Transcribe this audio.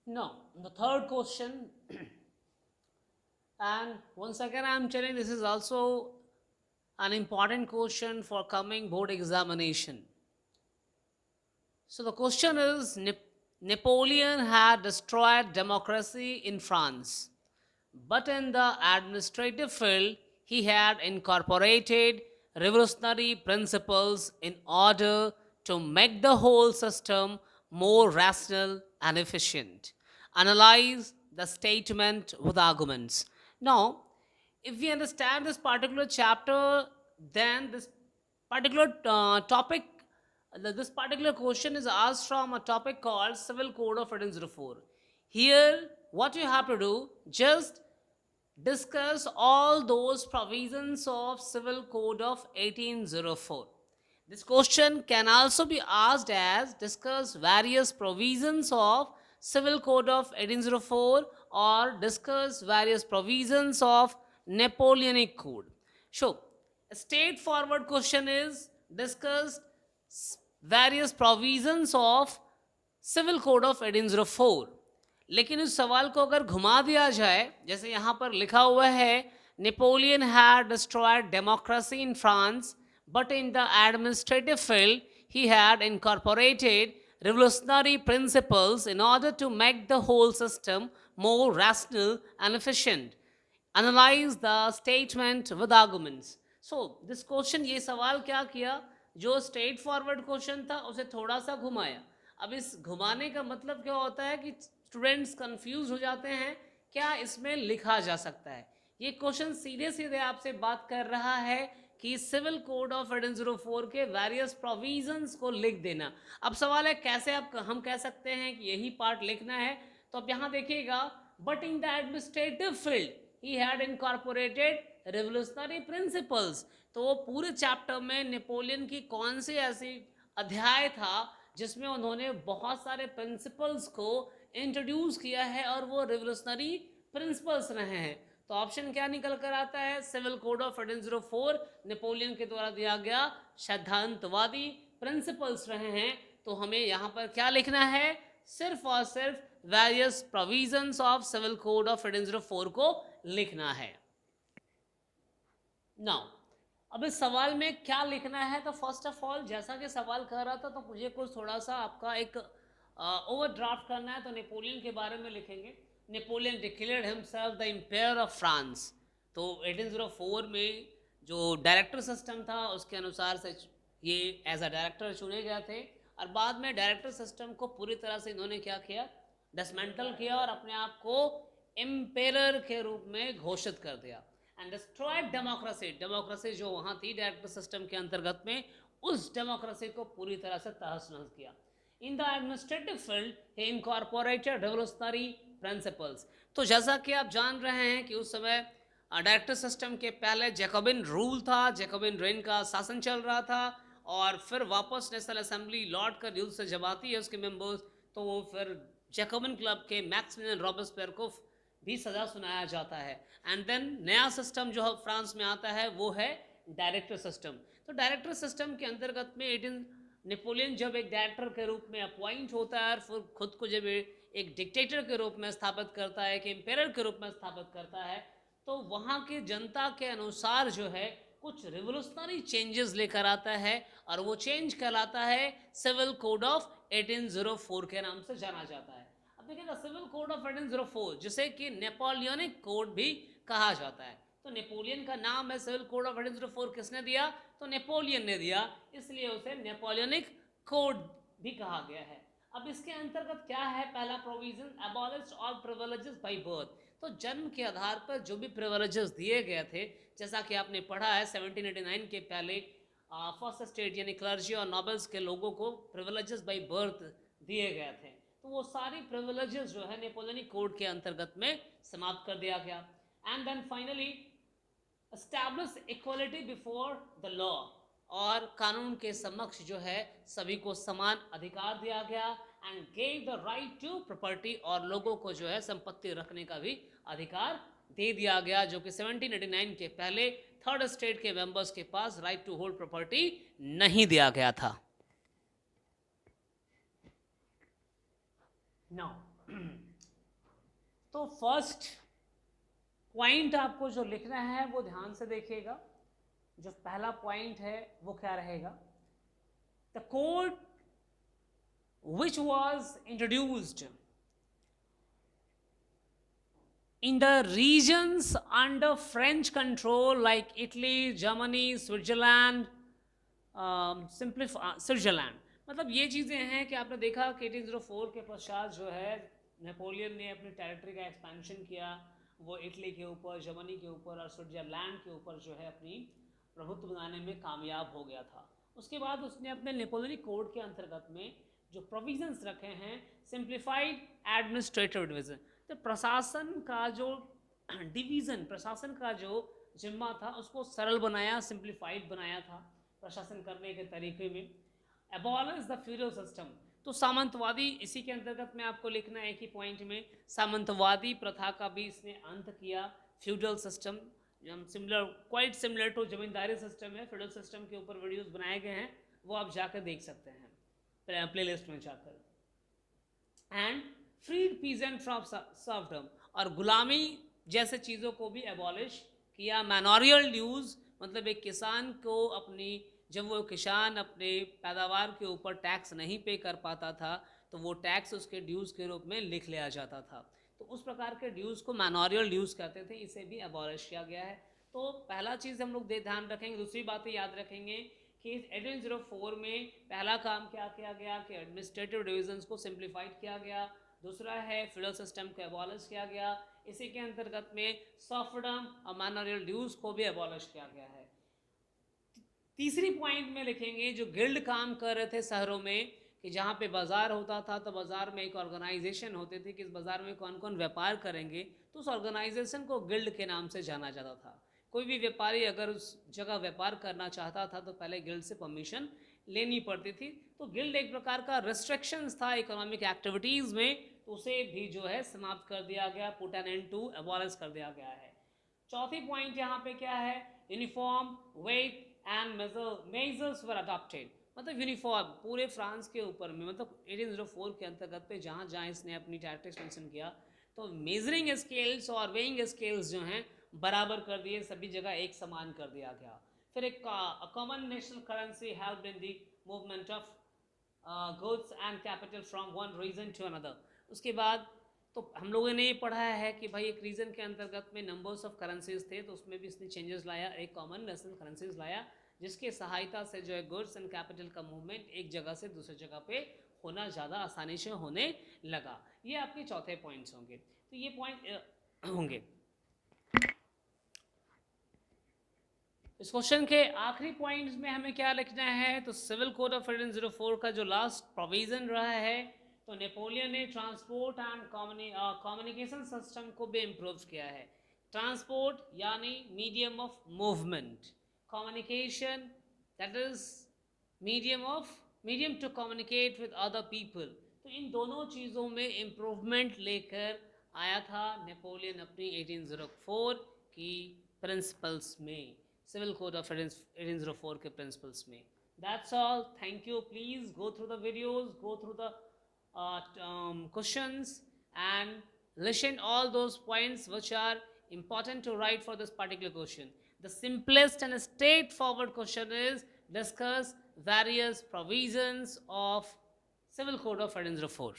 Now, the third question, and once again, I am telling this is also an important question for coming board examination. So, the question is Napoleon had destroyed democracy in France, but in the administrative field, he had incorporated revolutionary principles in order to make the whole system more rational and efficient. Analyze the statement with arguments. Now, if we understand this particular chapter, then this particular topic, this particular question is asked from a topic called Civil Code of 1804. Here, what you have to do, just discuss all those provisions of Civil Code of 1804. This question can also be asked as discuss various provisions of Civil Code of 1804 or discuss various provisions of Napoleonic Code. So, a straightforward question is discuss various provisions of civil code of 1804. लेकिन इस सवाल को अगर घुमा दिया जाए, जैसे यहाँ पर लिखा हुआ है Napoleon had destroyed democracy in France but in the administrative field he had incorporated revolutionary principles in order to make the whole system more rational and efficient. Analyze the statement with arguments. So this question, ये सवाल क्या किया, जो straight forward question था उसे थोड़ा सा घुमाया. अब इस घुमाने का मतलब क्या होता है कि स्टूडेंट्स कंफ्यूज हो जाते हैं क्या इसमें लिखा जा सकता है. ये क्वेश्चन सीधे सीधे आपसे बात कर रहा है कि सिविल कोड ऑफ 1804 के वेरियस प्रोविजंस को लिख देना. अब सवाल है कैसे आप हम कह सकते हैं कि यही पार्ट लिखना है. तो अब यहाँ देखिएगा, but in the administrative field he had incorporated revolutionary principles. तो वो पूरे चैप्टर में नेपोलियन की कौन सी ऐसी अध्याय था जिसमें उन्होंने बहुत सारे प्रिंसिपल्स को इंट्रोड्यूस किया है और वो रिवोल्यूशनरी प्रिंसिपल्स रहे हैं. तो ऑप्शन क्या निकल कर आता है, सिविल कोड ऑफ 1804 नेपोलियन के द्वारा दिया गया सिद्धांतवादी प्रिंसिपल्स रहे हैं. तो हमें यहाँ पर क्या लिखना है, सिर्फ और सिर्फ various provisions of civil code of 1804 को लिखना है. नाउ अब इस सवाल में क्या लिखना है, तो फर्स्ट ऑफ ऑल जैसा कि सवाल कर रहा था तो मुझे कुछ थोड़ा सा आपका एक ओवरड्राफ्ट करना है. तो नेपोलियन के बारे में लिखेंगे. Napoleon declared himself the empire of France. तो 1804 में जो डायरेक्टर सिस्टम था उसके अनुसार से ये एज अ डायरेक्टर चुने गए थे. और बाद में डायरेक्टर सिस्टम को पूरी तरह से इन्होंने क्या किया, डिसमेंटल किया और अपने आप को एम्पायर के रूप में घोषित कर दिया. एंड डिस्ट्रॉयड डेमोक्रेसी, डेमोक्रेसी जो वहाँ थी डायरेक्टर सिस्टम के अंतर्गत में, उस डेमोक्रेसी को पूरी तरह से तहस नहस किया. In the administrative field he incorporated revolutionary principles. तो जैसा कि आप जान रहे हैं कि उस समय डायरेक्टर सिस्टम के पहले जैकोबिन रूल था, जैकोबिन रेन का शासन चल रहा था. और फिर वापस नेशनल असेंबली लॉर्ड का रूल से जब आती है उसके मेंबर्स, तो वो फिर जैकोबिन क्लब के मैक्सिमिलियन रॉबेस्पियर को भी सजा सुनाया जाता है. एंड देन नया सिस्टम जो फ्रांस में आता है वो है डायरेक्टर सिस्टम. तो डायरेक्टर सिस्टम के अंतर्गत में 18 नेपोलियन जब एक डायरेक्टर के रूप में अपॉइंट होता है और फिर खुद को जब एक डिक्टेटर के रूप में स्थापित करता है, एक एम्पायर के रूप में स्थापित करता है, तो वहाँ की जनता के अनुसार जो है कुछ रिवोल्यूशनरी चेंजेस लेकर आता है और वो चेंज कहलाता है सिविल कोड ऑफ 1804 के नाम से जाना जाता है. अब देखिएगा सिविल कोड ऑफ 1804 जिसे कि नेपोलियनिक कोड भी कहा जाता है. तो नेपोलियन का नाम है सिविल कोड ऑफ 1804, किसने दिया, तो नेपोलियन ने दिया, इसलिए उसे नेपोलियनिक कोड भी कहा गया है. अब इसके अंतर्गत क्या है, पहला provision, abolish all privileges by birth. तो जन्म के आधार पर जो भी प्रिविलेजेस दिए गए थे, जैसा कि आपने पढ़ा है 1789 के पहले फर्स्ट स्टेट यानी क्लर्जी और नॉबल्स के लोगों को प्रिविलेजेस बाय बर्थ दिए गए थे. तो वो सारी प्रिविलेजेस जो है नेपोलियनिक कोड के अंतर्गत में समाप्त कर दिया गया. And then finally establish equality before the law, और कानून के समक्ष जो है सभी को समान अधिकार दिया गया. And gave the right to property, और लोगों को जो है संपत्ति रखने का भी अधिकार दे दिया गया, जो कि 1789 के पहले थर्ड स्टेट के मेंबर्स के पास राइट टू होल्ड प्रॉपर्टी नहीं दिया गया था. नाउ तो फर्स्ट पॉइंट आपको जो लिखना है वो ध्यान से देखिएगा। जो पहला पॉइंट है वो क्या रहेगा? The code which was introduced in the regions under French control like Italy, Germany, Switzerland, Switzerland. मतलब ये चीज़ें हैं कि आपने देखा कि 1804 के पश्चात जो है नेपोलियन ने अपनी टेरिटरी का एक्सपेंशन किया, वो इटली के ऊपर, जर्मनी के ऊपर और स्विट्जरलैंड के ऊपर जो है अपनी प्रभुत्व बनाने में कामयाब हो गया था। उसके बाद उसने अपने नेपोलियनिक कोड के अंतर्गत में जो प्रोविजंस रखे हैं, सिंप्लीफाइड एडमिनिस्ट्रेटिव डिवीजन, तो प्रशासन का जो डिवीज़न, प्रशासन का जो जिम्मा था उसको सरल बनाया, सिंप्लीफाइड बनाया था प्रशासन करने के तरीके में। एबॉलिश द फ्यूडल सिस्टम, तो सामंतवादी, इसी के अंतर्गत में आपको लिखना है एक ही पॉइंट में, सामंतवादी प्रथा का भी इसने अंत किया। Feudal system similar, quite similar to zamindari system है। फ्यूडल सिस्टम के ऊपर वीडियोस बनाए गए हैं, वो आप जाकर देख सकते हैं प्लेलिस्ट में जाकर। एंड फ्रीड पीजेंट फ्रॉम सर्वडम, और गुलामी जैसे चीज़ों को भी एबॉलिश किया। मैनोरियल ड्यूज, मतलब एक किसान को अपनी, जब वो किसान अपने पैदावार के ऊपर टैक्स नहीं पे कर पाता था तो वो टैक्स उसके ड्यूज़ के रूप में लिख लिया जाता था, तो उस प्रकार के ड्यूज़ को मैनोरियल ड्यूज़ कहते थे, इसे भी एबॉलिश किया गया है। तो पहला चीज़ हम लोग ध्यान रखेंगे। दूसरी बातें याद रखेंगे कि 1804 में पहला काम क्या किया गया कि एडमिनिस्ट्रेटिव डिविजन्स को सिंप्लीफाइड किया गया। दूसरा है फ्यूडल सिस्टम को एबॉलिश किया गया। इसी के अंतर्गत में सर्फडम और मैनोरियल ड्यूज को भी एबॉलिश किया गया है। तीसरी पॉइंट में लिखेंगे जो गिल्ड काम कर रहे थे शहरों में, कि जहाँ पे बाजार होता था तो बाजार में एक ऑर्गेनाइजेशन होते थे कि इस बाजार में कौन कौन व्यापार करेंगे, तो उस ऑर्गेनाइजेशन को गिल्ड के नाम से जाना जाता था। कोई भी व्यापारी अगर उस जगह व्यापार करना चाहता था तो पहले गिल्ड से परमिशन लेनी पड़ती थी। तो गिल्ड एक प्रकार का रिस्ट्रिक्शंस था इकोनॉमिक एक्टिविटीज़ में, तो उसे भी जो है समाप्त कर दिया गया, put an end to, abolish कर दिया गया है। चौथी पॉइंट यहाँ पे क्या है? Uniform weight and measures were adopted, मतलब यूनिफॉर्म पूरे फ्रांस के ऊपर में, मतलब 1804 के अंतर्गत पे जहाँ जहाँ इसने अपनी टेरिटरी एक्सपेंशन किया तो मेजरिंग स्केल्स और वेइंग स्केल्स जो हैं बराबर कर दिए, सभी जगह एक समान कर दिया गया। फिर एक common national currency help in the movement of goods and capital from one region to another. उसके बाद तो हम लोगों ने ये पढ़ा है कि भाई एक रीजन के अंतर्गत में नंबर्स ऑफ करेंसीज थे, तो उसमें भी इसने चेंजेस लाया, एक कॉमन नेशनल करेंसीज लाया जिसके सहायता से जो है गुड्स एंड कैपिटल का मूवमेंट एक जगह से दूसरी जगह पे होना ज़्यादा आसानी से होने लगा। ये आपके चौथे पॉइंट्स होंगे। तो ये पॉइंट होंगे। इस क्वेश्चन के आखिरी पॉइंट्स में हमें क्या लिखना है? तो सिविल कोड ऑफ 1804 का जो लास्ट प्रोविजन रहा है, तो नेपोलियन ने ट्रांसपोर्ट एंड कम्युनिकेशन सिस्टम को भी इम्प्रूव किया है। ट्रांसपोर्ट यानी medium of movement, communication that is medium to communicate with other people. तो इन दोनों चीज़ों में इम्प्रूवमेंट लेकर आया था नेपोलियन अपनी 1804 की प्रिंसिपल्स में, सिविल कोड ऑफ 1804 के प्रिंसिपल्स में। That's all. Thank you. Please go through the videos, go through the questions and listen all those points which are important to write for this particular question. The simplest and straightforward question is discuss various provisions of Civil Code of 1804.